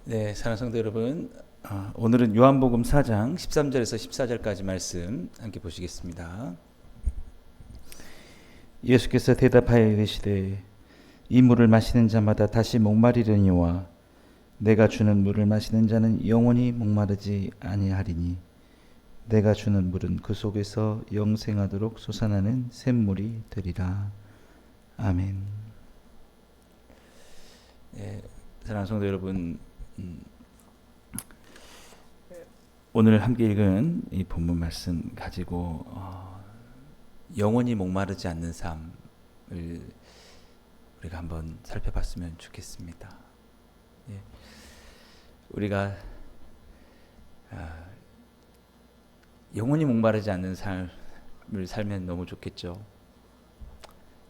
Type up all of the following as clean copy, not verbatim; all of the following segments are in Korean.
네, 사랑하는 성도 여러분, 오늘은 요한복음 4장 13절에서 14절까지 말씀 함께 보시겠습니다. 예수께서 대답하여 이르시되 이 물을 마시는 자마다 다시 목마르려니와 내가 주는 물을 마시는 자는 영원히 목마르지 아니하리니 내가 주는 물은 그 속에서 영생하도록 솟아나는 샘물이 되리라. 아멘. 네, 사랑하는 성도 여러분, 오늘 함께 읽은 이 본문 말씀 가지고 영원히 목마르지 않는 삶을 우리가 한번 살펴봤으면 좋겠습니다. 예. 우리가 영원히 목마르지 않는 삶을 살면 너무 좋겠죠.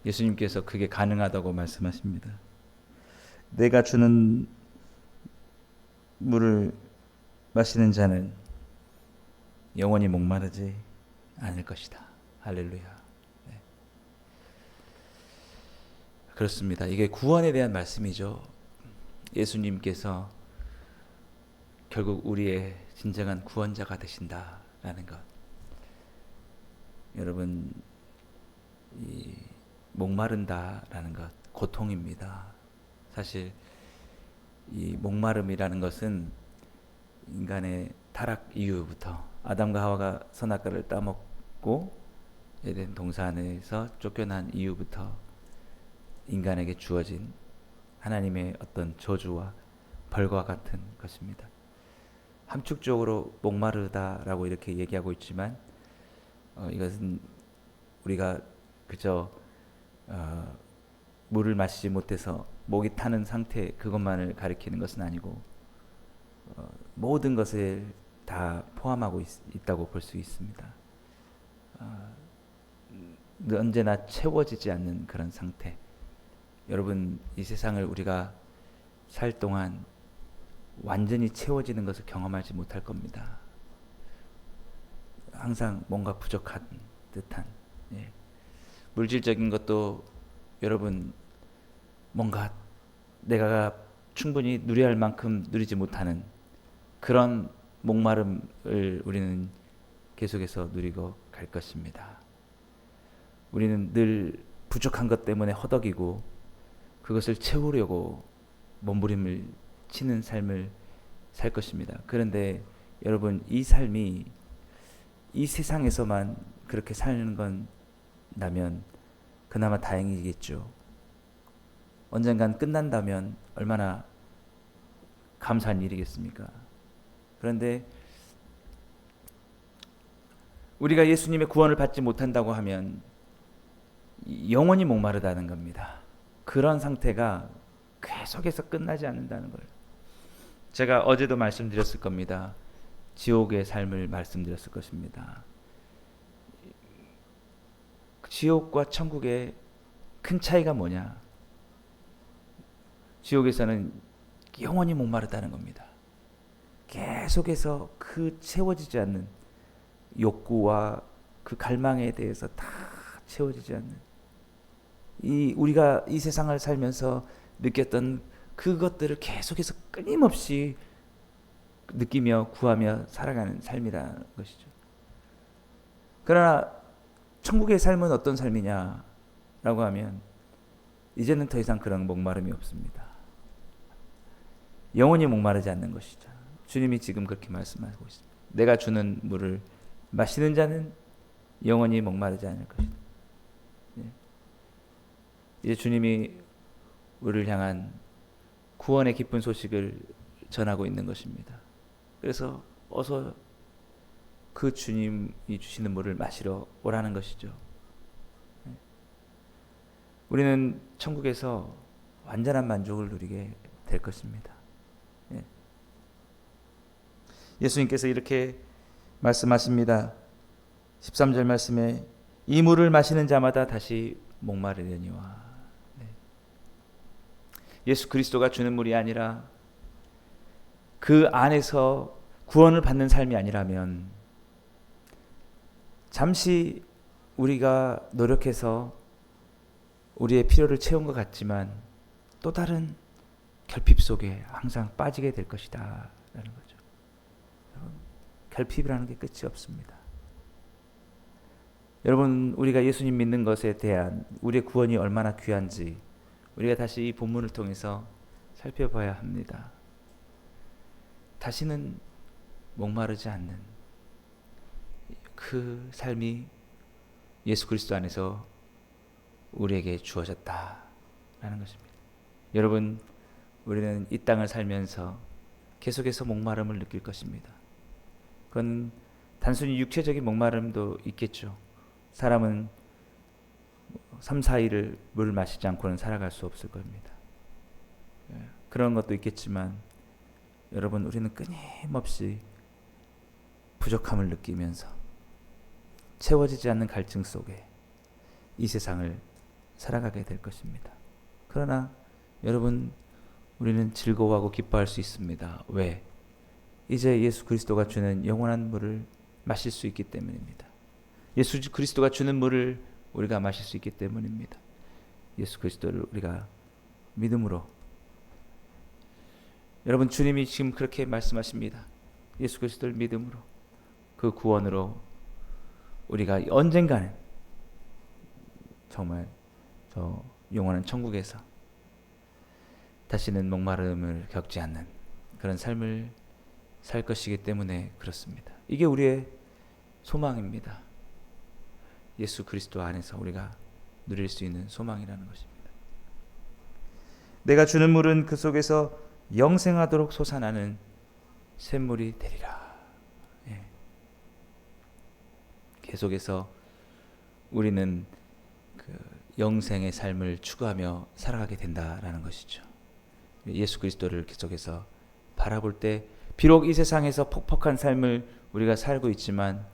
예수님께서 그게 가능하다고 말씀하십니다. 내가 주는 물을 마시는 자는 영원히 목마르지 않을 것이다. 할렐루야. 네. 그렇습니다. 이게 구원에 대한 말씀이죠. 예수님께서 결국 우리의 진정한 구원자가 되신다라는 것. 여러분, 이 목마른다라는 것 고통입니다. 사실 이 목마름이라는 것은 인간의 타락 이후부터 아담과 하와가 선악과를 따먹고 에덴 동산에서 쫓겨난 이후부터 인간에게 주어진 하나님의 어떤 저주와 벌과 같은 것입니다. 함축적으로 목마르다라고 이렇게 얘기하고 있지만 이것은 우리가 그저 물을 마시지 못해서 목이 타는 상태 그것만을 가리키는 것은 아니고 모든 것을 다 포함하고 있다고 볼 수 있습니다. 언제나 채워지지 않는 그런 상태. 여러분, 이 세상을 우리가 살 동안 완전히 채워지는 것을 경험하지 못할 겁니다. 항상 뭔가 부족한 듯한, 예. 물질적인 것도 여러분 뭔가 내가 충분히 누려야 할 만큼 누리지 못하는 그런 목마름을 우리는 계속해서 누리고 갈 것입니다. 우리는 늘 부족한 것 때문에 허덕이고 그것을 채우려고 몸부림을 치는 삶을 살 것입니다. 그런데 여러분, 이 삶이 이 세상에서만 그렇게 사는 건다면 그나마 다행이겠죠. 언젠간 끝난다면 얼마나 감사한 일이겠습니까? 그런데 우리가 예수님의 구원을 받지 못한다고 하면 영원히 목마르다는 겁니다. 그런 상태가 계속해서 끝나지 않는다는 걸. 제가 어제도 말씀드렸을 겁니다. 지옥의 삶을 말씀드렸을 것입니다. 지옥과 천국의 큰 차이가 뭐냐? 지옥에서는 영원히 목마르다는 겁니다. 계속해서 그 채워지지 않는 욕구와 그 갈망에 대해서 다 채워지지 않는 우리가 이 세상을 살면서 느꼈던 그것들을 계속해서 끊임없이 느끼며 구하며 살아가는 삶이라는 것이죠. 그러나 천국의 삶은 어떤 삶이냐라고 하면 이제는 더 이상 그런 목마름이 없습니다. 영원히 목마르지 않는 것이죠. 주님이 지금 그렇게 말씀하고 있습니다. 내가 주는 물을 마시는 자는 영원히 목마르지 않을 것이다. 이제 주님이 우리를 향한 구원의 기쁜 소식을 전하고 있는 것입니다. 그래서 어서 그 주님이 주시는 물을 마시러 오라는 것이죠. 우리는 천국에서 완전한 만족을 누리게 될 것입니다. 예수님께서 이렇게 말씀하십니다. 13절 말씀에 이 물을 마시는 자마다 다시 목마르려니와. 예수 그리스도가 주는 물이 아니라 그 안에서 구원을 받는 삶이 아니라면 잠시 우리가 노력해서 우리의 필요를 채운 것 같지만 또 다른 결핍 속에 항상 빠지게 될 것이다 라는 거죠. 결핍이라는 게 끝이 없습니다. 여러분, 우리가 예수님 믿는 것에 대한 우리의 구원이 얼마나 귀한지 우리가 다시 이 본문을 통해서 살펴봐야 합니다. 다시는 목마르지 않는 그 삶이 예수 그리스도 안에서 우리에게 주어졌다라는 것입니다. 여러분, 우리는 이 땅을 살면서 계속해서 목마름을 느낄 것입니다. 그건 단순히 육체적인 목마름도 있겠죠. 사람은 3, 4일을 물을 마시지 않고는 살아갈 수 없을 겁니다. 그런 것도 있겠지만 여러분, 우리는 끊임없이 부족함을 느끼면서 채워지지 않는 갈증 속에 이 세상을 살아가게 될 것입니다. 그러나 여러분, 우리는 즐거워하고 기뻐할 수 있습니다. 왜? 이제 예수 그리스도가 주는 영원한 물을 마실 수 있기 때문입니다. 예수 그리스도가 주는 물을 우리가 마실 수 있기 때문입니다. 예수 그리스도를 우리가 믿음으로, 여러분, 주님이 지금 그렇게 말씀하십니다. 예수 그리스도를 믿음으로, 그 구원으로 우리가 언젠가는 정말 저 영원한 천국에서 다시는 목마름을 겪지 않는 그런 삶을 살 것이기 때문에 그렇습니다. 이게 우리의 소망입니다. 예수 그리스도 안에서 우리가 누릴 수 있는 소망이라는 것입니다. 내가 주는 물은 그 속에서 영생하도록 솟아나는 샘물이 되리라. 계속해서 우리는 그 영생의 삶을 추구하며 살아가게 된다라는 것이죠. 예수 그리스도를 계속해서 바라볼 때 비록 이 세상에서 퍽퍽한 삶을 우리가 살고 있지만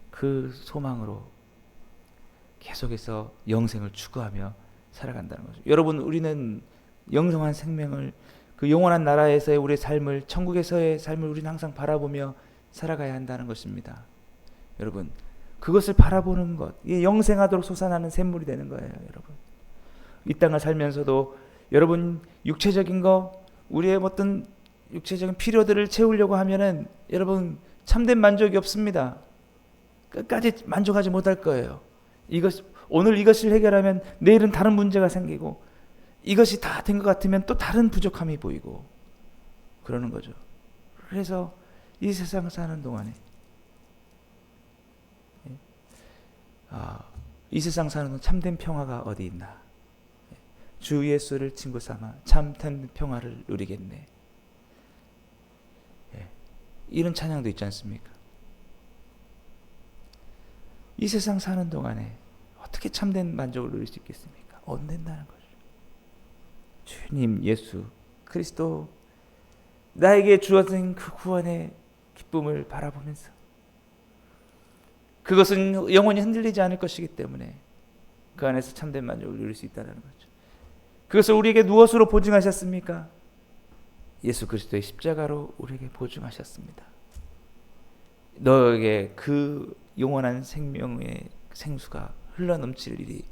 그 소망으로 계속해서 영생을 추구하며 살아간다는 거죠. 여러분, 우리는 영성한 생명을, 그 영원한 나라에서의 우리의 삶을, 천국에서의 삶을 우리는 항상 바라보며 살아가야 한다는 것입니다. 여러분, 그것을 바라보는 것, 이게 영생하도록 솟아나는 샘물이 되는 거예요. 여러분, 이 땅을 살면서도 여러분 육체적인 거, 우리의 어떤 육체적인 필요들을 채우려고 하면은 여러분 참된 만족이 없습니다. 끝까지 만족하지 못할 거예요. 오늘 이것을 해결하면 내일은 다른 문제가 생기고, 이것이 다 된 것 같으면 또 다른 부족함이 보이고 그러는 거죠. 그래서 이 세상을 사는 동안에 이 세상 사는 동안 참된 평화가 어디 있나, 주 예수를 친구 삼아 참된 평화를 누리겠네, 이런 찬양도 있지 않습니까? 이 세상 사는 동안에 어떻게 참된 만족을 누릴 수 있겠습니까? 안 된다는 거죠. 주님 예수 그리스도, 나에게 주어진 그 구원의 기쁨을 바라보면서, 그것은 영원히 흔들리지 않을 것이기 때문에 그 안에서 참된 만족을 누릴 수 있다는 거죠. 그것을 우리에게 무엇으로 보증하셨습니까? 예수 그리스도의 십자가로 우리에게 보증하셨습니다. 너에게 그 영원한 생명의 생수가 흘러넘칠 일이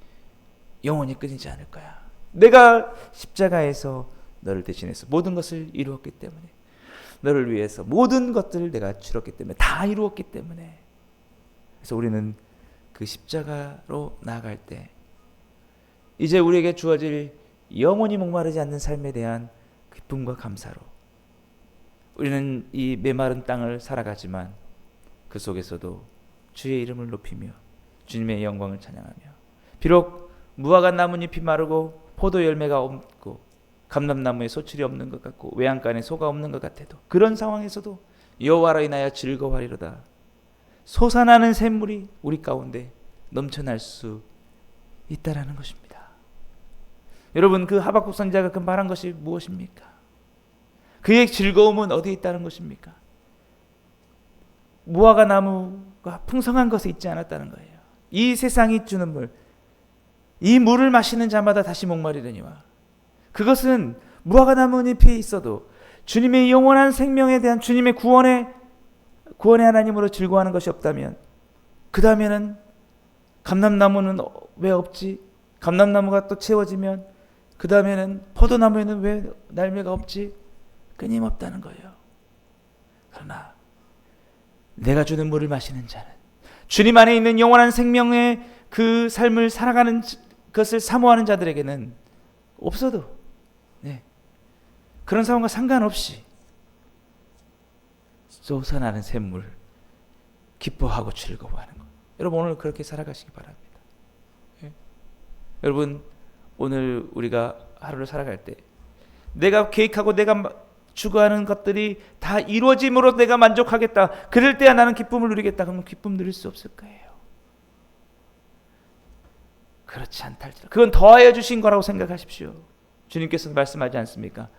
영원히 끊이지 않을 거야. 내가 십자가에서 너를 대신해서 모든 것을 이루었기 때문에, 너를 위해서 모든 것들을 내가 치렀기 때문에, 다 이루었기 때문에, 그래서 우리는 그 십자가로 나아갈 때 이제 우리에게 주어질 영원히 목마르지 않는 삶에 대한 기쁨과 감사로 우리는 이 메마른 땅을 살아가지만 그 속에서도 주의 이름을 높이며 주님의 영광을 찬양하며, 비록 무화과 나뭇잎이 마르고 포도 열매가 없고 감람나무에 소출이 없는 것 같고 외양간에 소가 없는 것 같아도, 그런 상황에서도 여호와로 인하여 즐거워하리로다. 솟아나는 샘물이 우리 가운데 넘쳐날 수 있다라는 것입니다. 여러분, 그 하박국 선지자가 그 말한 것이 무엇입니까? 그의 즐거움은 어디에 있다는 것입니까? 무화과 나무가 풍성한 것에 있지 않았다는 거예요. 이 세상이 주는 물, 이 물을 마시는 자마다 다시 목마르려니와, 그것은 무화과 나뭇잎이 있어도 주님의 영원한 생명에 대한 주님의 구원의 하나님으로 즐거워하는 것이 없다면, 그 다음에는 감람나무는 왜 없지? 감람나무가 또 채워지면 그 다음에는 포도나무에는 왜 날매가 없지? 끊임없다는 거예요. 그러나 내가 주는 물을 마시는 자는, 주님 안에 있는 영원한 생명의 그 삶을 살아가는 것을 사모하는 자들에게는 없어도 그런 상황과 상관없이 솟아나는 샘물, 기뻐하고 즐거워하는 것. 여러분 오늘 그렇게 살아가시기 바랍니다. 여러분 오늘 우리가 하루를 살아갈 때 내가 계획하고 내가 추구하는 것들이 다 이루어짐으로 내가 만족하겠다, 그럴 때야 나는 기쁨을 누리겠다, 그러면 기쁨 누릴 수 없을 거예요. 그렇지 않달지라도 그건 더하여 주신 거라고 생각하십시오. 주님께서 말씀하지 않습니까?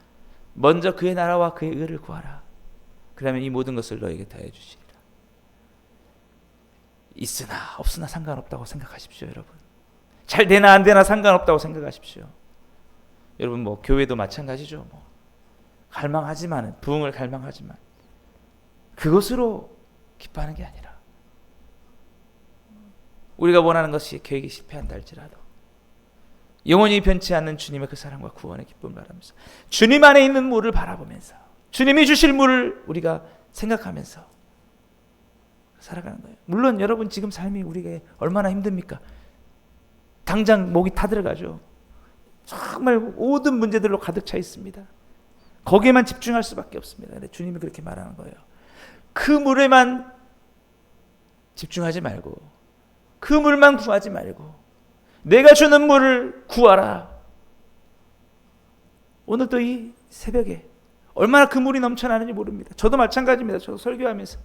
먼저 그의 나라와 그의 의를 구하라. 그러면 이 모든 것을 너에게 더해 주시리라. 있으나 없으나 상관없다고 생각하십시오. 여러분 잘 되나 안 되나 상관없다고 생각하십시오. 여러분 뭐 교회도 마찬가지죠. 뭐 갈망하지만, 부흥을 갈망하지만 그것으로 기뻐하는 게 아니라, 우리가 원하는 것이 계획이 실패한다 할지라도 영원히 변치 않는 주님의 그 사랑과 구원의 기쁨을 바라면서, 주님 안에 있는 물을 바라보면서, 주님이 주실 물을 우리가 생각하면서 살아가는 거예요. 물론 여러분 지금 삶이 우리에게 얼마나 힘듭니까? 당장 목이 타들어가죠. 정말 모든 문제들로 가득 차 있습니다. 거기에만 집중할 수밖에 없습니다. 근데 주님이 그렇게 말하는 거예요. 그 물에만 집중하지 말고, 그 물만 구하지 말고 내가 주는 물을 구하라. 오늘도 이 새벽에 얼마나 그 물이 넘쳐나는지 모릅니다. 저도 마찬가지입니다. 저도 설교하면서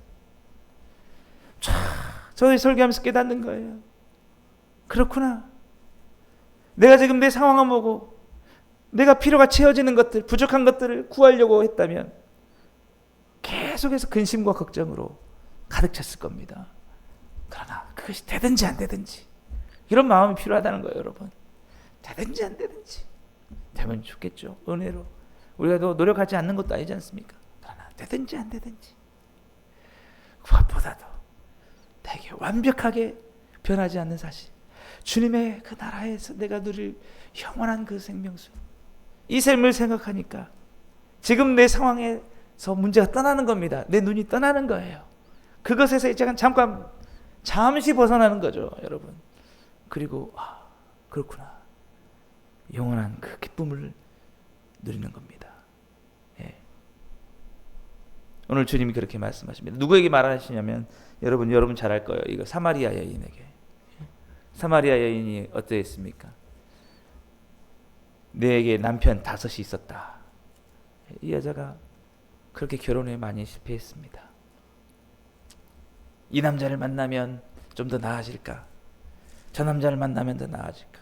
저도 설교하면서 깨닫는 거예요. 그렇구나. 내가 지금 내 상황을 보고 내가 필요가 채워지는 것들, 부족한 것들을 구하려고 했다면 계속해서 근심과 걱정으로 가득 찼을 겁니다. 그러나 그것이 되든지 안 되든지 이런 마음이 필요하다는 거예요. 여러분 되든지 안 되든지 되면 좋겠죠. 은혜로 우리가 더 노력하지 않는 것도 아니지 않습니까? 그러나 되든지 안 되든지 그것보다도 되게 완벽하게 변하지 않는 사실, 주님의 그 나라에서 내가 누릴 영원한 그 생명수, 이 삶을 생각하니까 지금 내 상황에서 문제가 떠나는 겁니다. 내 눈이 떠나는 거예요. 그것에서 잠깐 잠시 벗어나는 거죠. 여러분 그리고 그렇구나, 영원한 그 기쁨을 누리는 겁니다. 예. 오늘 주님이 그렇게 말씀하십니다. 누구에게 말하시냐면 여러분 잘 알 거예요. 이거 사마리아 여인에게. 사마리아 여인이 어떠했습니까? 내게 남편 5이 있었다. 이 여자가 그렇게 결혼에 많이 실패했습니다. 이 남자를 만나면 좀 더 나아질까? 저 남자를 만나면 더 나아질까?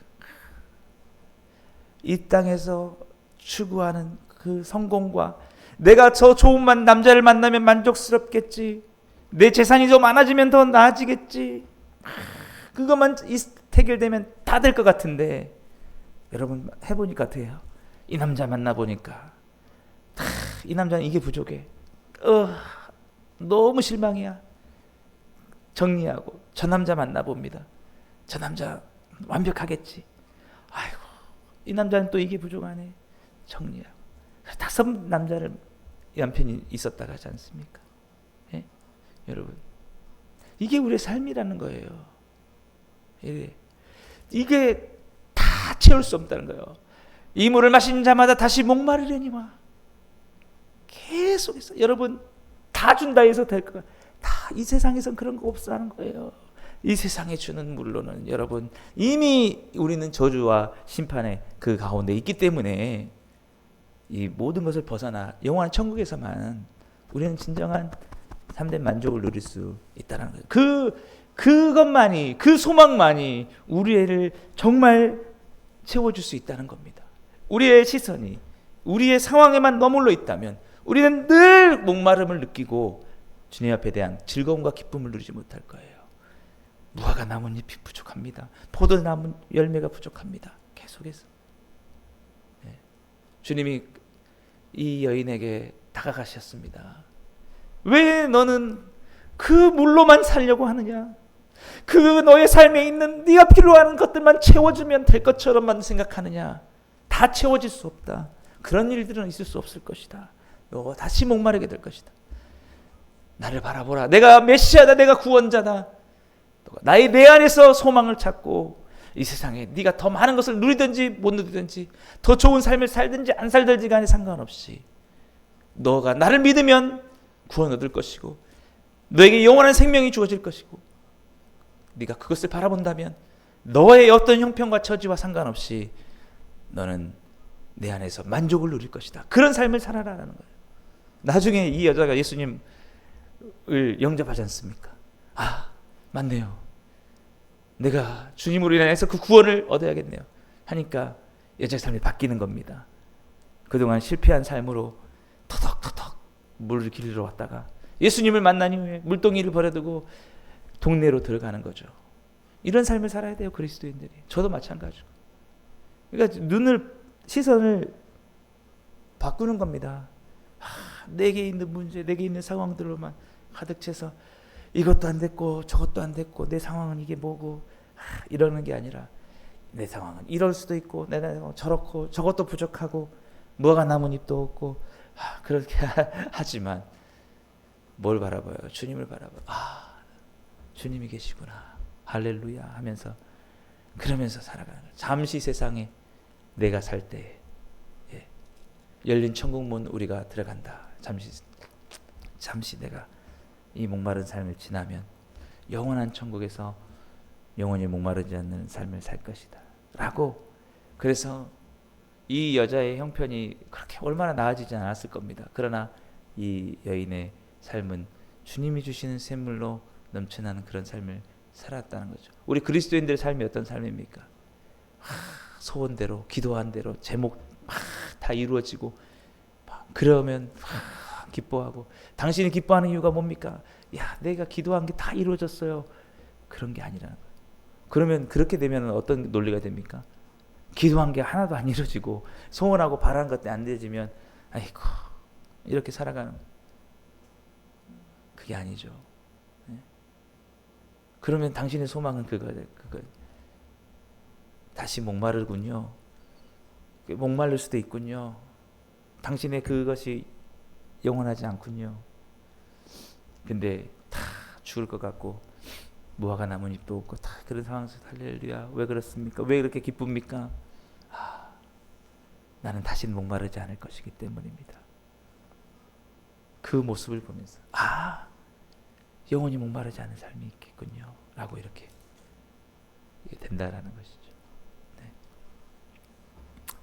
이 땅에서 추구하는 그 성공과 내가 저 좋은 남자를 만나면 만족스럽겠지, 내 재산이 좀 많아지면 더 나아지겠지, 그것만 해결되면 다 될 것 같은데 여러분 해보니까 돼요. 이 남자 만나보니까 이 남자는 이게 부족해. 너무 실망이야. 정리하고 저 남자 만나봅니다. 저 남자 완벽하겠지. 아이고 이 남자는 또 이게 부족하네. 정리하고 5 남자를 남편이 있었다고 하지 않습니까? 예? 여러분 이게 우리의 삶이라는 거예요. 이게 다 채울 수 없다는 거예요. 이 물을 마시는 자마다 다시 목마르려니와. 계속해서 여러분 다 준다 해서 될 거야. 다 이 세상에선 그런 거 없어 하는 거예요. 이 세상에 주는 물로는 여러분 이미 우리는 저주와 심판의 그 가운데 있기 때문에 이 모든 것을 벗어나 영원한 천국에서만 우리는 진정한 참된 만족을 누릴 수 있다는 거예요. 그것만이, 그 소망만이 우리를 정말 채워줄 수 있다는 겁니다. 우리의 시선이 우리의 상황에만 머물러 있다면 우리는 늘 목마름을 느끼고 주님 앞에 대한 즐거움과 기쁨을 누리지 못할 거예요. 무화과 나뭇잎이 부족합니다. 포도나무 열매가 부족합니다. 계속해서 주님이 이 여인에게 다가가셨습니다. 왜 너는 그 물로만 살려고 하느냐? 그 너의 삶에 있는 네가 필요한 것들만 채워주면 될 것처럼만 생각하느냐? 다 다 채워질 수 없다. 그런 일들은 있을 수 없을 것이다. 너 다시 목마르게 될 것이다. 나를 바라보라. 내가 메시아다. 내가 구원자다. 나의 내 안에서 소망을 찾고 이 세상에 네가 더 많은 것을 누리든지 못 누리든지 더 좋은 삶을 살든지 안 살든지 간에 상관없이 너가 나를 믿으면 구원 얻을 것이고 너에게 영원한 생명이 주어질 것이고 네가 그것을 바라본다면 너의 어떤 형편과 처지와 상관없이 너는 내 안에서 만족을 누릴 것이다. 그런 삶을 살아라라는 거예요. 나중에 이 여자가 예수님을 영접하지 않습니까? 아, 맞네요. 내가 주님으로 인해서 그 구원을 얻어야겠네요. 하니까 여자의 삶이 바뀌는 겁니다. 그동안 실패한 삶으로 터덕터덕 물을 길러 왔다가 예수님을 만난 이후에 물동이를 버려두고 동네로 들어가는 거죠. 이런 삶을 살아야 돼요, 그리스도인들이. 저도 마찬가지고. 그러니까 시선을 바꾸는 겁니다. 내게 있는 문제, 내게 있는 상황들로만 가득 채서 이것도 안 됐고 저것도 안 됐고 내 상황은 이게 뭐고 이러는 게 아니라 내 상황은 이럴 수도 있고 내 상황은 저렇고 저것도 부족하고 무화과 나뭇잎도 없고 그렇게 하지만 뭘 바라봐요? 주님을 바라봐요. 주님이 계시구나. 할렐루야 하면서 그러면서 살아가는 거예요. 잠시 세상에 내가 살 때 열린 천국문 우리가 들어간다. 잠시 내가 이 목마른 삶을 지나면 영원한 천국에서 영원히 목마르지 않는 삶을 살 것이다 라고. 그래서 이 여자의 형편이 그렇게 얼마나 나아지지 않았을 겁니다. 그러나 이 여인의 삶은 주님이 주시는 샘물로 넘쳐나는 그런 삶을 살았다는 거죠. 우리 그리스도인들의 삶이 어떤 삶입니까? 소원대로 기도한 대로 제목 다 이루어지고 그러면 기뻐하고. 당신이 기뻐하는 이유가 뭡니까? 야, 내가 기도한 게 다 이루어졌어요. 그런 게 아니라는 거예요. 그러면 그렇게 되면 어떤 논리가 됩니까? 기도한 게 하나도 안 이루어지고 소원하고 바라는 것도 안 되지면 아이고 이렇게 살아가는 거예요. 그게 아니죠. 그러면 당신의 소망은 그거 다시 목마르군요. 목마를 수도 있군요. 당신의 그것이 영원하지 않군요. 근데 다 죽을 것 같고 무화과 나뭇잎도 없고 다 그런 상황에서 할렐루야. 왜 그렇습니까? 왜 이렇게 기쁩니까? 나는 다시는 목마르지 않을 것이기 때문입니다. 그 모습을 보면서 영원히 목마르지 않은 삶이 있겠군요 라고 이렇게 된다라는 것이죠. 네.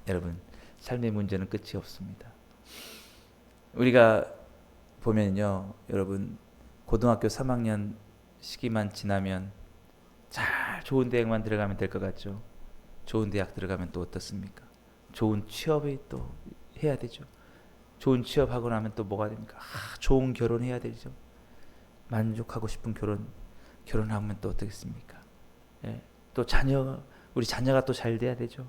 여러분, 삶의 문제는 끝이 없습니다. 우리가 보면요, 여러분 고등학교 3학년 시기만 지나면 잘 좋은 대학만 들어가면 될 것 같죠. 좋은 대학 들어가면 또 어떻습니까? 좋은 취업이 또 해야 되죠. 좋은 취업하고 나면 또 뭐가 됩니까? 좋은 결혼해야 되죠. 만족하고 싶은 결혼하면 또 어떻겠습니까? 또 우리 자녀가 또 잘 돼야 되죠.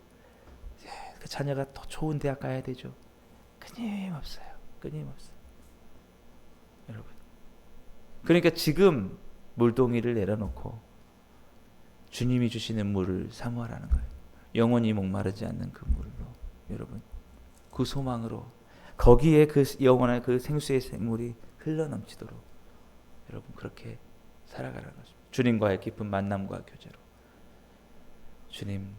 그 자녀가 더 좋은 대학 가야 되죠. 끊임없어요. 여러분. 그러니까 지금 물동이를 내려놓고 주님이 주시는 물을 사모하라는 거예요. 영원히 목마르지 않는 그 물로, 여러분, 그 소망으로 거기에 그 영원한 그 생수의 생물이 흘러넘치도록 여러분 그렇게 살아가라는 것입니다. 주님과의 깊은 만남과 교제로. 주님,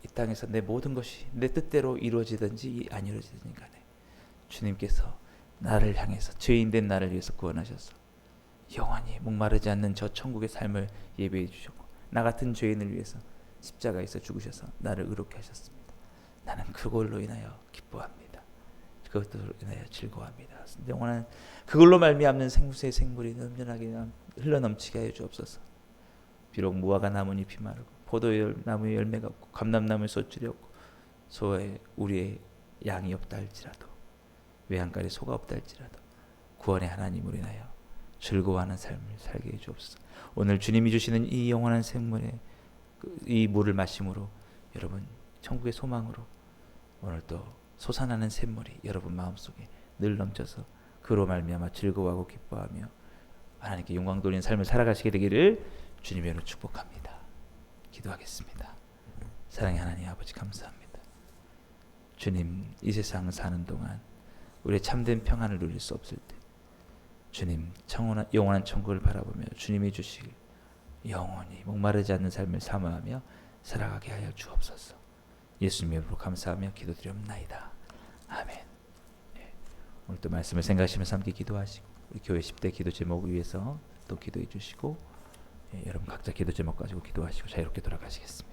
이 땅에서 내 모든 것이 내 뜻대로 이루어지든지 안 이루어지든지 간에 주님께서 나를 향해서 죄인된 나를 위해서 구원하셔서 영원히 목마르지 않는 저 천국의 삶을 예배해 주셨고 나 같은 죄인을 위해서 십자가에서 죽으셔서 나를 의롭게 하셨습니다. 나는 그걸로 인하여 기뻐합니다. 그것으로 인하여 즐거워합니다. 영원한 그걸로 말미암는 생수의 생물이 넘쳐나게 흘러넘치게 하여 주옵소서. 비록 무화과 나뭇잎이 마르고 포도나무의 열매가 없고 감람나무의 솥줄이 없고 소에 우리의 양이 없다 할지라도 외양간에 소가 없다 할지라도 구원의 하나님으로 인하여 즐거워하는 삶을 살게 해 주옵소서. 오늘 주님이 주시는 이 영원한 생물의 이 물을 마심으로 여러분 천국의 소망으로 오늘 또 솟아나는 샘물이 여러분 마음속에 늘 넘쳐서 그로 말미암아 즐거워하고 기뻐하며 하나님께 영광 돌리는 삶을 살아가시게 되기를 주님의 이름으로 축복합니다. 기도하겠습니다. 사랑의 하나님 아버지 감사합니다. 주님, 이 세상 사는 동안 우리의 참된 평안을 누릴 수 없을 때 주님, 영원한 천국을 바라보며 주님이 주실 영원히 목마르지 않는 삶을 사모하며 살아가게 하여 주옵소서. 예수님 이름으로 감사하며 기도드리옵나이다. 아멘. 예. 오늘 또 말씀을 생각하시면서 함께 기도하시고 우리 교회 10대 기도 제목을 위해서 또 기도해 주시고, 예, 여러분 각자 기도 제목 가지고 기도하시고 자유롭게 돌아가시겠습니다.